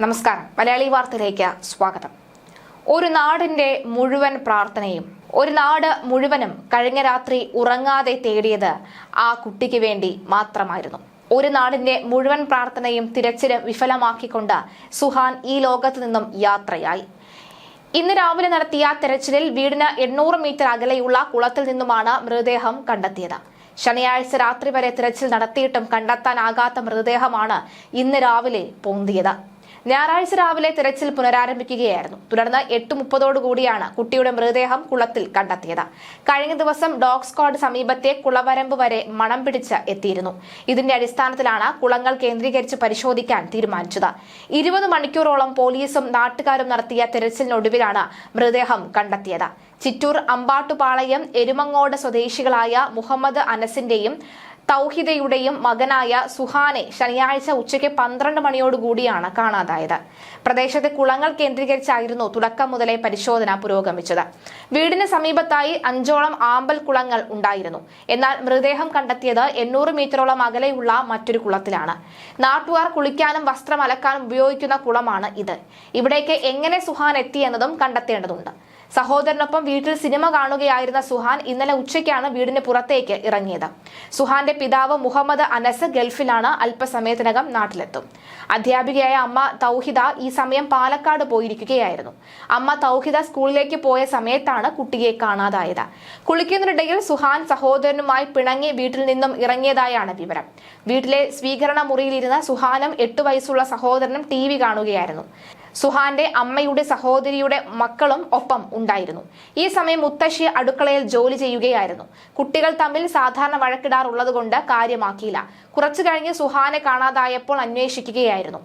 നമസ്കാരം. മലയാളി വാർത്തയിലേക്ക് സ്വാഗതം. ഒരു നാടിന്റെ മുഴുവൻ പ്രാർത്ഥനയും ഒരു നാട് മുഴുവനും കഴിഞ്ഞ രാത്രി ഉറങ്ങാതെ തേടിയത് ആ കുട്ടിക്ക് വേണ്ടി മാത്രമായിരുന്നു. ഒരു നാടിന്റെ മുഴുവൻ പ്രാർത്ഥനയും തിരച്ചിലും വിഫലമാക്കിക്കൊണ്ട് സുഹാൻ ഈ ലോകത്ത് നിന്നും യാത്രയായി. ഇന്ന് രാവിലെ നടത്തിയ തെരച്ചിലിൽ വീടിന് 800 മീറ്റർ അകലെയുള്ള കുളത്തിൽ നിന്നുമാണ് മൃതദേഹം കണ്ടെത്തിയത്. ശനിയാഴ്ച രാത്രി വരെ തിരച്ചിൽ നടത്തിയിട്ടും കണ്ടെത്താനാകാത്ത മൃതദേഹമാണ് ഇന്ന് രാവിലെ പൊന്തിയത്. ഞായറാഴ്ച രാവിലെ തിരച്ചിൽ പുനരാരംഭിക്കുകയായിരുന്നു. തുടർന്ന് 8:30 കുട്ടിയുടെ മൃതദേഹം കുളത്തിൽ കണ്ടെത്തിയത്. കഴിഞ്ഞ ദിവസം ഡോഗ് സ്ക്വാഡ് സമീപത്തെ കുളവരമ്പ് വരെ മണം പിടിച്ച് എത്തിയിരുന്നു. ഇതിന്റെ അടിസ്ഥാനത്തിലാണ് കുളങ്ങൾ കേന്ദ്രീകരിച്ച് പരിശോധിക്കാൻ തീരുമാനിച്ചത്. 20 മണിക്കൂറോളം പോലീസും നാട്ടുകാരും നടത്തിയ തിരച്ചിലിനൊടുവിലാണ് മൃതദേഹം കണ്ടെത്തിയത്. ചിറ്റൂർ അമ്പാട്ടുപാളയം എരുമങ്ങോട് സ്വദേശികളായ മുഹമ്മദ് അനസിന്റെയും തൗഹിദയുടെയും മകനായ സുഹാനെ ശനിയാഴ്ച ഉച്ചയ്ക്ക് 12 മണിയോടുകൂടിയാണ് കാണാതായത്. പ്രദേശത്തെ കുളങ്ങൾ കേന്ദ്രീകരിച്ചായിരുന്നു തുടക്കം മുതലേ പരിശോധന പുരോഗമിച്ചത്. വീടിന് സമീപത്തായി 5ഓളം ആമ്പൽ കുളങ്ങൾ ഉണ്ടായിരുന്നു. എന്നാൽ മൃതദേഹം കണ്ടെത്തിയത് 800 മീറ്ററോളം അകലെയുള്ള മറ്റൊരു കുളത്തിലാണ്. നാട്ടുകാർ കുളിക്കാനും വസ്ത്രം അലക്കാനും ഉപയോഗിക്കുന്ന കുളമാണ് ഇത്. ഇവിടേക്ക് എങ്ങനെ സുഹാൻ എത്തിയെന്നതും കണ്ടെത്തേണ്ടതുണ്ട്. സഹോദരനൊപ്പം വീട്ടിൽ സിനിമ കാണുകയായിരുന്ന സുഹാൻ ഇന്നലെ ഉച്ചയ്ക്കാണ് വീടിന് പുറത്തേക്ക് ഇറങ്ങിയത്. സുഹാന്റെ പിതാവ് മുഹമ്മദ് അനസ് ഗൾഫിലാണ്. അല്പസമയത്തിനകം നാട്ടിലെത്തും. അധ്യാപികയായ അമ്മ തൗഹിദ ഈ സമയം പാലക്കാട് പോയിരിക്കുകയായിരുന്നു. അമ്മ തൗഹിദ സ്കൂളിലേക്ക് പോയ സമയത്താണ് കുട്ടിയെ കാണാതായത്. കുളിക്കുന്നതിനിടയിൽ സുഹാൻ സഹോദരനുമായി പിണങ്ങി വീട്ടിൽ നിന്നും ഇറങ്ങിയതായാണ് വിവരം. വീട്ടിലെ സ്വീകരണ മുറിയിലിരുന്ന സുഹാനും 8 വയസ്സുള്ള സഹോദരനും TV കാണുകയായിരുന്നു. സുഹാന്റെ അമ്മയുടെ സഹോദരിയുടെ മക്കളും ഒപ്പം ഉണ്ടായിരുന്നു. ഈ സമയം മുത്തശ്ശി അടുക്കളയിൽ ജോലി ചെയ്യുകയായിരുന്നു. കുട്ടികൾ തമ്മിൽ സാധാരണ വഴക്കിടാറുള്ളതുകൊണ്ട് കാര്യമാക്കിയില്ല. കുറച്ചു കഴിഞ്ഞ് സുഹാനെ കാണാതായപ്പോൾ അന്വേഷിക്കുകയായിരുന്നു.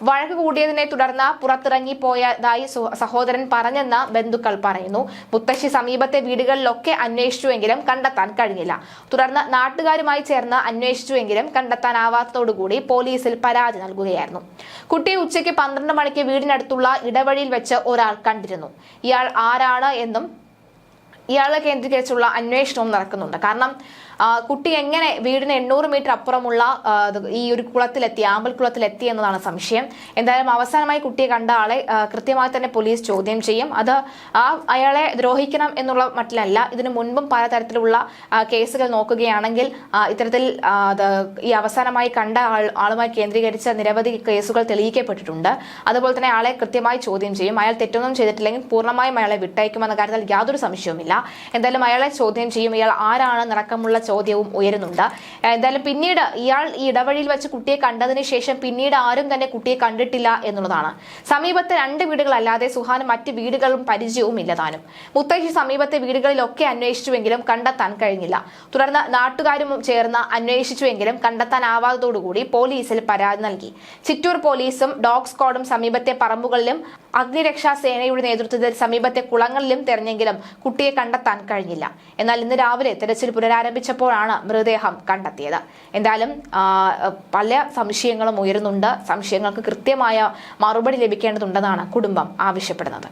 വഴക്ക് കൂടിയതിനെ തുടർന്ന് പുറത്തിറങ്ങിപ്പോയതായി സഹോദരൻ പറഞ്ഞെന്ന് ബന്ധുക്കൾ പറയുന്നു. മുത്തശ്ശി സമീപത്തെ വീടുകളിലൊക്കെ അന്വേഷിച്ചുവെങ്കിലും കണ്ടെത്താൻ കഴിഞ്ഞില്ല. തുടർന്ന് നാട്ടുകാരുമായി ചേർന്ന് അന്വേഷിച്ചുവെങ്കിലും കണ്ടെത്താനാവാത്തതോടുകൂടി പോലീസിൽ പരാതി നൽകുകയായിരുന്നു. കുട്ടിയെ ഉച്ചയ്ക്ക് 12 മണിക്ക് വീടിനടുത്തുള്ള ഇടവഴിയിൽ വെച്ച് ഒരാൾ കണ്ടിരുന്നു. ഇയാൾ ആരാണ് എന്നും ഇയാളെ കേന്ദ്രീകരിച്ചുള്ള അന്വേഷണവും നടക്കുന്നുണ്ട്. കാരണം കുട്ടി എങ്ങനെ വീടിന് 800 മീറ്റർ അപ്പുറമുള്ള ഈ ഒരു കുളത്തിലെത്തി, ആമ്പൽ കുളത്തിലെത്തി എന്നതാണ് സംശയം. എന്തായാലും അവസാനമായി കുട്ടിയെ കണ്ട ആളെ കൃത്യമായി തന്നെ പോലീസ് ചോദ്യം ചെയ്യും. അത് അയാളെ ദ്രോഹിക്കണം എന്നുള്ള മട്ടിലല്ല. ഇതിനു മുൻപും പലതരത്തിലുള്ള കേസുകൾ നോക്കുകയാണെങ്കിൽ ഇത്തരത്തിൽ ഈ അവസാനമായി കണ്ട ആളുമായി കേന്ദ്രീകരിച്ച നിരവധി കേസുകൾ തെളിയിക്കപ്പെട്ടിട്ടുണ്ട്. അതുപോലെ തന്നെ ആളെ കൃത്യമായി ചോദ്യം ചെയ്യും. അയാൾ തെറ്റൊന്നും ചെയ്തിട്ടില്ലെങ്കിൽ പൂർണ്ണമായും അയാളെ വിട്ടയക്കുമെന്ന കാര്യത്തിൽ യാതൊരു സംശയവുമില്ല. എന്തായാലും അയാളെ ചോദ്യം ചെയ്യും. ഇയാൾ ആരാണെന്നടക്കമുള്ള ചോദ്യവും ഉയരുന്നുണ്ട്. എന്തായാലും പിന്നീട് ഇയാൾ ഈ ഇടവഴിയിൽ വെച്ച് കുട്ടിയെ കണ്ടതിന് ശേഷം പിന്നീട് ആരും തന്നെ കുട്ടിയെ കണ്ടിട്ടില്ല എന്നുള്ളതാണ്. സമീപത്തെ 2 വീടുകളല്ലാതെ സുഹാന് മറ്റ് വീടുകളും പരിചയവും ഇല്ലതാനും. മുത്തശ്ശി സമീപത്തെ വീടുകളിലൊക്കെ അന്വേഷിച്ചുവെങ്കിലും കണ്ടെത്താൻ കഴിഞ്ഞില്ല. തുടർന്ന് നാട്ടുകാരും ചേർന്ന് അന്വേഷിച്ചുവെങ്കിലും കണ്ടെത്താനാവാത്തതോടുകൂടി പോലീസിൽ പരാതി നൽകി. ചിറ്റൂർ പോലീസും ഡോഗ് സ്ക്വാഡും സമീപത്തെ പറമ്പുകളിലും അഗ്നിരക്ഷാ സേനയുടെ നേതൃത്വത്തിൽ സമീപത്തെ കുളങ്ങളിലും തെരഞ്ഞെങ്കിലും കുട്ടിയെ കണ്ടെത്താൻ കഴിഞ്ഞില്ല. എന്നാൽ ഇന്ന് രാവിലെ തെരച്ചിൽ പുനരാരംഭിച്ചപ്പോഴാണ് മൃതദേഹം കണ്ടെത്തിയത്. എന്തായാലും പല സംശയങ്ങളും ഉയരുന്നുണ്ട്. സംശയങ്ങൾക്ക് കൃത്യമായ മറുപടി ലഭിക്കേണ്ടതുണ്ടെന്നാണ് കുടുംബം ആവശ്യപ്പെടുന്നത്.